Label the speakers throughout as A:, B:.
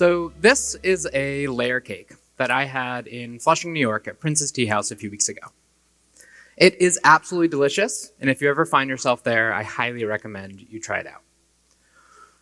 A: So this is a layer cake that I had in Flushing, New York at Prince's Tea House a few weeks ago. It is absolutely delicious, and if you ever find yourself there, I highly recommend you try it out.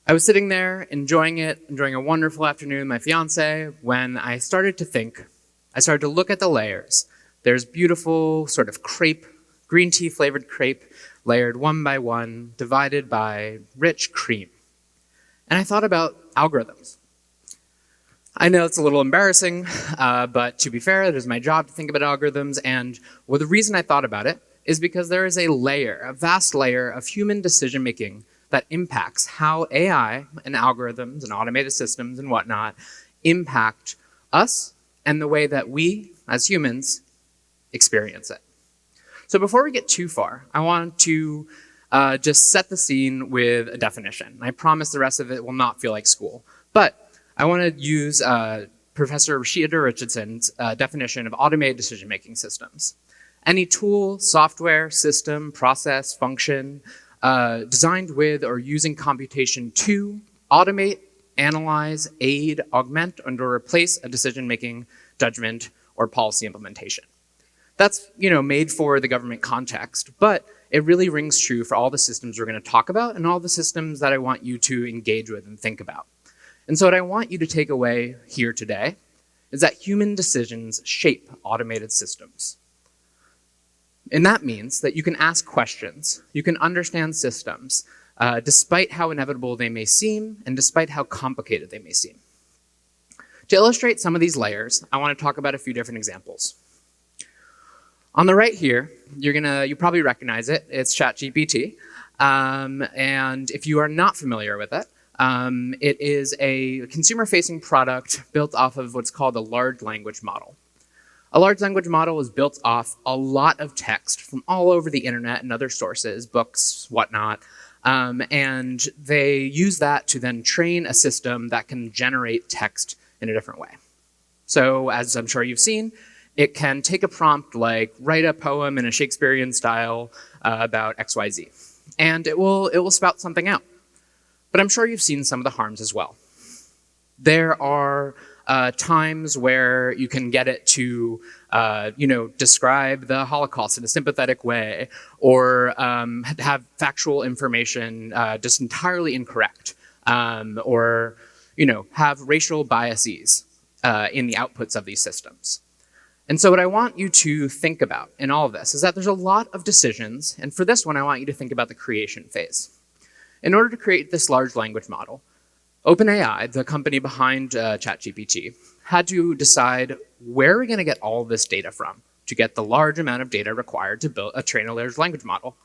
A: I was sitting there enjoying a wonderful afternoon with my fiance, when I started to look at the layers. There's beautiful sort of crepe, green tea flavored crepe, layered one by one, divided by rich cream. And I thought about algorithms. I know it's a little embarrassing, but to be fair, it is my job to think about algorithms, and the reason I thought about it is because there is a vast layer of human decision-making that impacts how AI and algorithms and automated systems and whatnot impact us and the way that we, as humans, experience it. So before we get too far, I want to just set the scene with a definition. I promise the rest of it will not feel like school, but I want to use Professor Rashida Richardson's definition of automated decision-making systems. Any tool, software, system, process, function designed with or using computation to automate, analyze, aid, augment, or replace a decision-making, judgment, or policy implementation. That's made for the government context, but it really rings true for all the systems we're going to talk about and all the systems that I want you to engage with and think about. And so what I want you to take away here today is that human decisions shape automated systems. And that means that you can ask questions, you can understand systems, despite how inevitable they may seem and despite how complicated they may seem. To illustrate some of these layers, I want to talk about a few different examples. On the right here, you probably recognize it. It's ChatGPT. And if you are not familiar with it, it is a consumer-facing product built off of what's called a large language model. A large language model is built off a lot of text from all over the internet and other sources, books, whatnot, and they use that to then train a system that can generate text in a different way. So, as I'm sure you've seen, it can take a prompt like, write a poem in a Shakespearean style about XYZ, and it will spout something out. But I'm sure you've seen some of the harms as well. There are times where you can get it to, describe the Holocaust in a sympathetic way, or have factual information just entirely incorrect, or have racial biases in the outputs of these systems. And so what I want you to think about in all of this is that there's a lot of decisions, and for this one, I want you to think about the creation phase. In order to create this large language model, OpenAI, the company behind ChatGPT, had to decide where are we going to get all this data from to get the large amount of data required to train a large language model.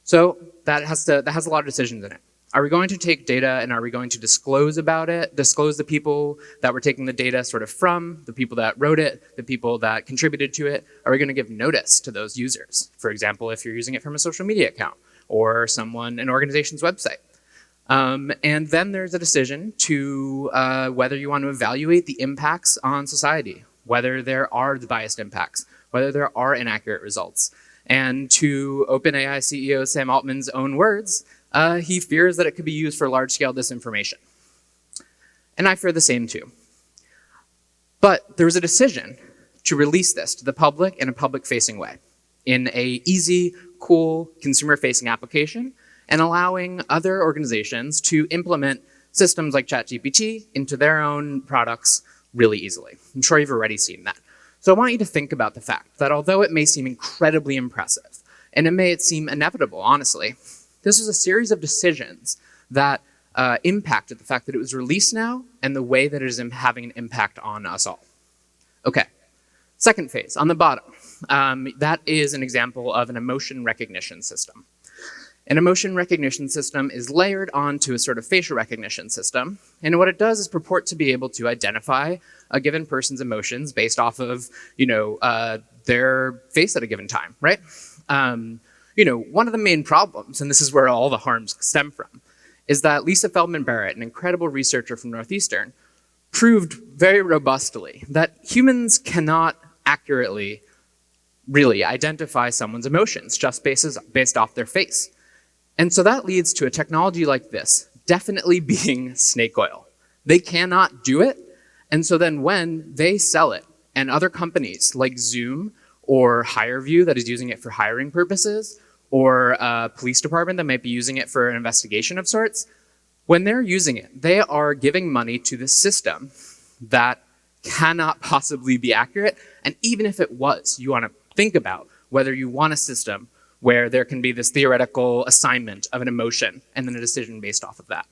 A: So that has a lot of decisions in it. Are we going to take data and are we going to disclose about it, disclose the people that we're taking the data sort of from, the people that wrote it, the people that contributed to it? Are we going to give notice to those users? For example, if you're using it from a social media account or an organization's website. And then there's a decision to whether you want to evaluate the impacts on society, whether there are the biased impacts, whether there are inaccurate results. And to OpenAI CEO Sam Altman's own words, he fears that it could be used for large-scale disinformation. And I fear the same too. But there was a decision to release this to the public in a public-facing way, in a easy, cool, consumer-facing application, and allowing other organizations to implement systems like ChatGPT into their own products really easily. I'm sure you've already seen that. So I want you to think about the fact that although it may seem incredibly impressive, and it may seem inevitable, honestly, this is a series of decisions that impacted the fact that it was released now and the way that it is having an impact on us all. Okay, second phase, on the bottom. That is an example of an emotion recognition system. An emotion recognition system is layered onto a sort of facial recognition system, and what it does is purport to be able to identify a given person's emotions based off of, their face at a given time, right? One of the main problems, and this is where all the harms stem from, is that Lisa Feldman Barrett, an incredible researcher from Northeastern, proved very robustly that humans cannot accurately really identify someone's emotions just based off their face. And so that leads to a technology like this definitely being snake oil. They cannot do it. And so then when they sell it, and other companies like Zoom or HireVue that is using it for hiring purposes, or a police department that might be using it for an investigation of sorts, when they're using it, they are giving money to the system that cannot possibly be accurate. And even if it was, you want to think about whether you want a system where there can be this theoretical assignment of an emotion and then a decision based off of that.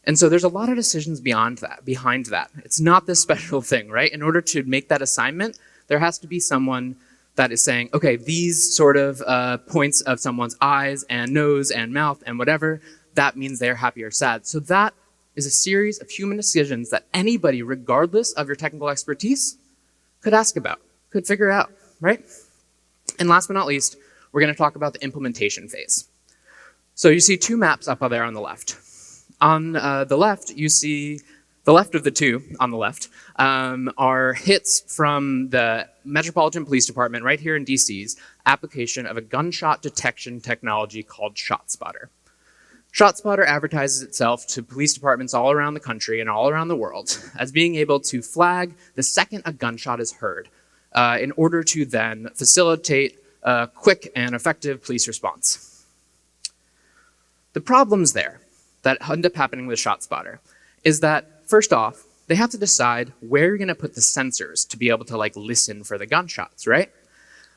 A: And so there's a lot of decisions behind that. It's not this special thing, right? In order to make that assignment, there has to be someone that is saying, okay, these sort of points of someone's eyes and nose and mouth and whatever, that means they're happy or sad. So that is a series of human decisions that anybody, regardless of your technical expertise, could ask about, could figure out, right? And last but not least, we're going to talk about the implementation phase. So you see two maps up there on the left. On the left, you see the left of the two on the left are hits from the Metropolitan Police Department right here in DC's application of a gunshot detection technology called ShotSpotter. ShotSpotter advertises itself to police departments all around the country and all around the world as being able to flag the second a gunshot is heard in order to then facilitate a quick and effective police response. The problems there that end up happening with ShotSpotter is that, first off, they have to decide where you're going to put the sensors to be able to like listen for the gunshots, right?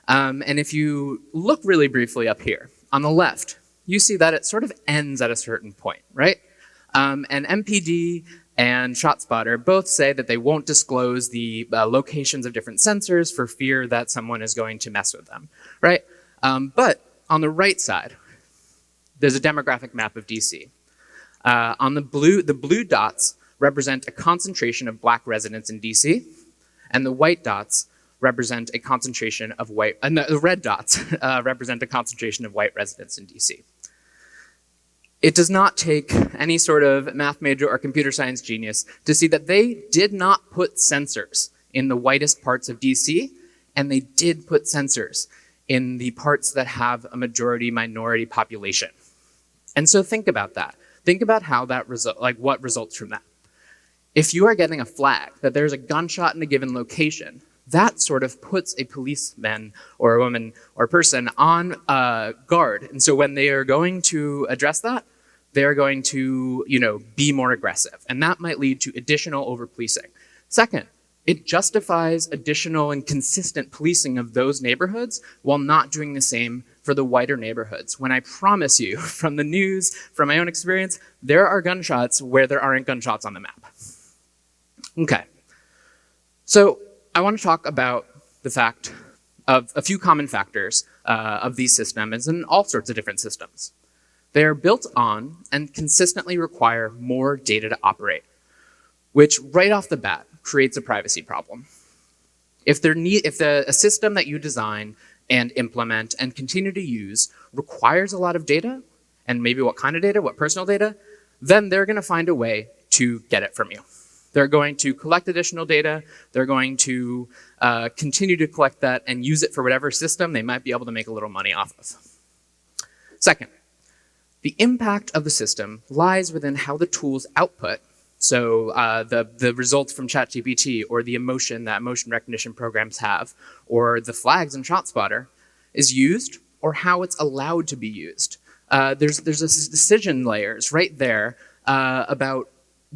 A: And if you look really briefly up here on the left, you see that it sort of ends at a certain point, right? And MPD and ShotSpotter both say that they won't disclose the locations of different sensors for fear that someone is going to mess with them, right? But on the right side, there's a demographic map of DC. On the blue dots represent a concentration of black residents in DC, and the white dots represent a concentration of white, and the red dots represent a concentration of white residents in DC. It does not take any sort of math major or computer science genius to see that they did not put sensors in the whitest parts of DC, and they did put sensors in the parts that have a majority minority population. And so think about that. Think about how that what results from that. If you are getting a flag that there's a gunshot in a given location, that sort of puts a policeman or a woman or person on guard. And so when they are going to address that, they're going to, be more aggressive. And that might lead to additional over-policing. Second, it justifies additional and consistent policing of those neighborhoods while not doing the same for the whiter neighborhoods. When I promise you, from the news, from my own experience, there are gunshots where there aren't gunshots on the map. Okay, so I want to talk about the fact of a few common factors of these systems and all sorts of different systems. They are built on and consistently require more data to operate, which right off the bat creates a privacy problem. If a system that you design and implement and continue to use requires a lot of data, and maybe what kind of data, what personal data, then they're going to find a way to get it from you. They're going to collect additional data. They're going to continue to collect that and use it for whatever system they might be able to make a little money off of. Second, the impact of the system lies within how the tools output. So the results from ChatGPT or the emotion that emotion recognition programs have or the flags in ShotSpotter is used or how it's allowed to be used. There's this decision layers right there about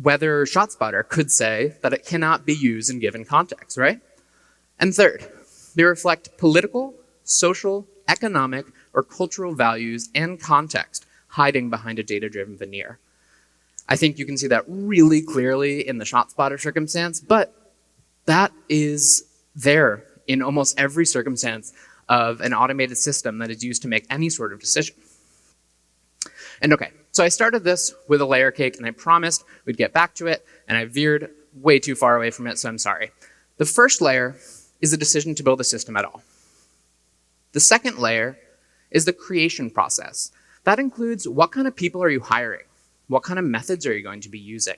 A: whether ShotSpotter could say that it cannot be used in given context, right? And third, they reflect political, social, economic, or cultural values and context hiding behind a data-driven veneer. I think you can see that really clearly in the ShotSpotter circumstance, but that is there in almost every circumstance of an automated system that is used to make any sort of decision. And okay, so I started this with a layer cake and I promised we'd get back to it, and I veered way too far away from it, so I'm sorry. The first layer is the decision to build a system at all. The second layer is the creation process. That includes what kind of people are you hiring? What kind of methods are you going to be using?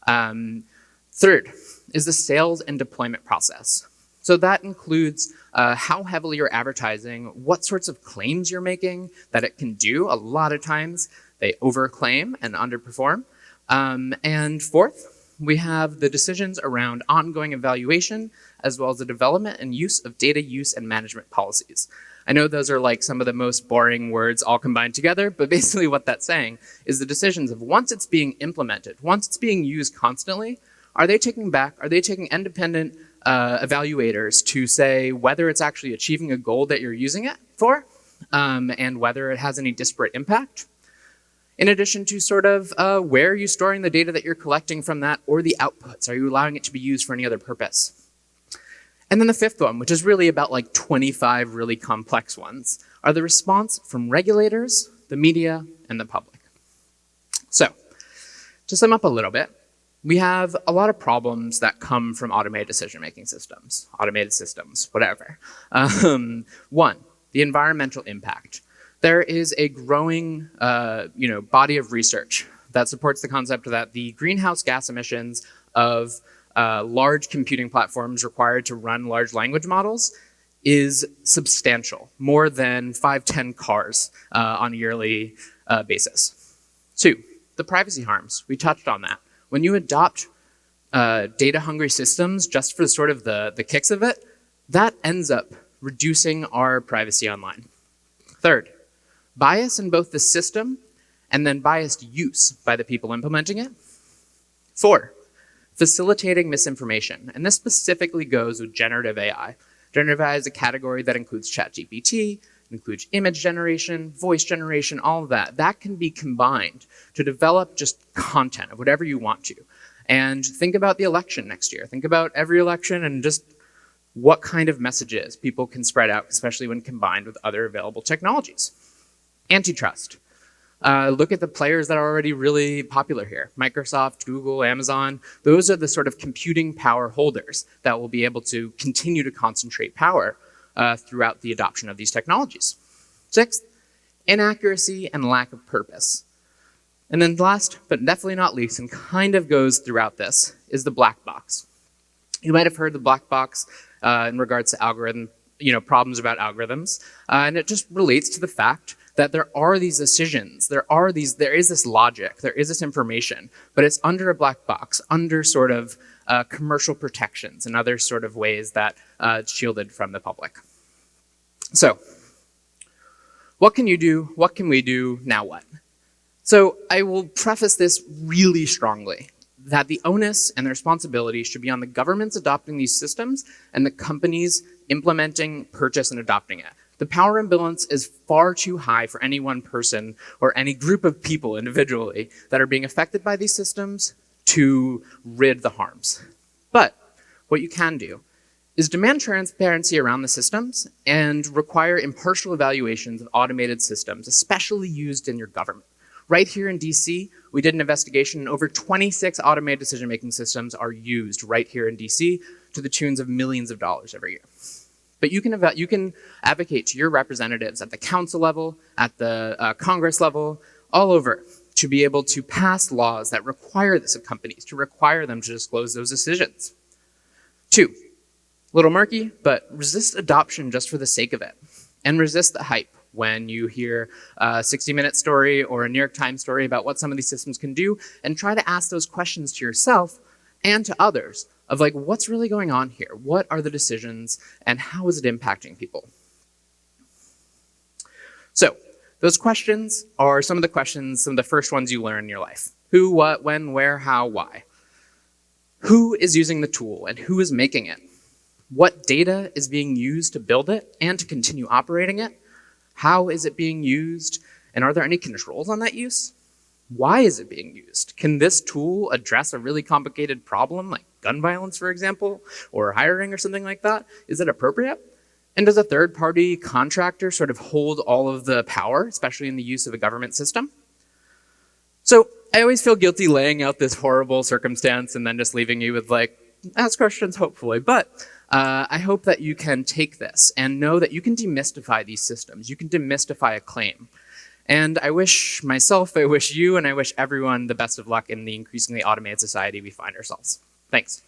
A: Third is the sales and deployment process. So that includes how heavily you're advertising, what sorts of claims you're making that it can do. A lot of times they overclaim and underperform. And fourth we have the decisions around ongoing evaluation, as well as the development and use of data use and management policies. I know those are like some of the most boring words all combined together, but basically what that's saying is the decisions of once it's being implemented, once it's being used constantly, are they taking independent evaluators to say whether it's actually achieving a goal that you're using it for, and whether it has any disparate impact? In addition to sort of where are you storing the data that you're collecting from that, or the outputs? Are you allowing it to be used for any other purpose? And then the fifth one, which is really about like 25 really complex ones, are the response from regulators, the media, and the public. So, to sum up a little bit, we have a lot of problems that come from automated decision-making systems, whatever. One, the environmental impact. There is a growing body of research that supports the concept that the greenhouse gas emissions of large computing platforms required to run large language models is substantial, more than 5-10 cars on a yearly basis. Two, the privacy harms. We touched on that. When you adopt data-hungry systems just for sort of the kicks of it, that ends up reducing our privacy online. Third, bias in both the system and then biased use by the people implementing it. Four, facilitating misinformation. And this specifically goes with generative AI. Generative AI is a category that includes ChatGPT, includes image generation, voice generation, all of that. That can be combined to develop just content of whatever you want to. And think about the election next year. Think about every election and just what kind of messages people can spread out, especially when combined with other available technologies. Antitrust. Look at the players that are already really popular here. Microsoft, Google, Amazon. Those are the sort of computing power holders that will be able to continue to concentrate power throughout the adoption of these technologies. Sixth, inaccuracy and lack of purpose. And then last, but definitely not least, and kind of goes throughout this, is the black box. You might have heard the black box in regards to problems about algorithms, and it just relates to the fact that there are these decisions, there is this logic, there is this information, but it's under a black box, under sort of commercial protections and other sort of ways that it's shielded from the public. So, what can you do? What can we do? Now what? So I will preface this really strongly, that the onus and the responsibility should be on the governments adopting these systems and the companies implementing, purchase, and adopting it. The power imbalance is far too high for any one person or any group of people individually that are being affected by these systems to rid the harms. But what you can do is demand transparency around the systems and require impartial evaluations of automated systems, especially used in your government. Right here in DC, we did an investigation and over 26 automated decision-making systems are used right here in DC to the tunes of millions of dollars every year. But you can advocate to your representatives at the council level, at the Congress level, all over, to be able to pass laws that require this of companies, to require them to disclose those decisions. Two, a little murky, but resist adoption just for the sake of it, and resist the hype when you hear a 60-minute story or a New York Times story about what some of these systems can do, and try to ask those questions to yourself and to others of like, what's really going on here? What are the decisions and how is it impacting people? So those questions are some of the first ones you learn in your life. Who, what, when, where, how, why. Who is using the tool and who is making it? What data is being used to build it and to continue operating it? How is it being used? And are there any controls on that use? Why is it being used? Can this tool address a really complicated problem like gun violence, for example, or hiring or something like that? Is it appropriate? And does a third-party contractor sort of hold all of the power, especially in the use of a government system? So I always feel guilty laying out this horrible circumstance and then just leaving you with like, ask questions, hopefully. But I hope that you can take this and know that you can demystify these systems. You can demystify a claim. And I wish myself, I wish you, and I wish everyone the best of luck in the increasingly automated society we find ourselves. Thanks.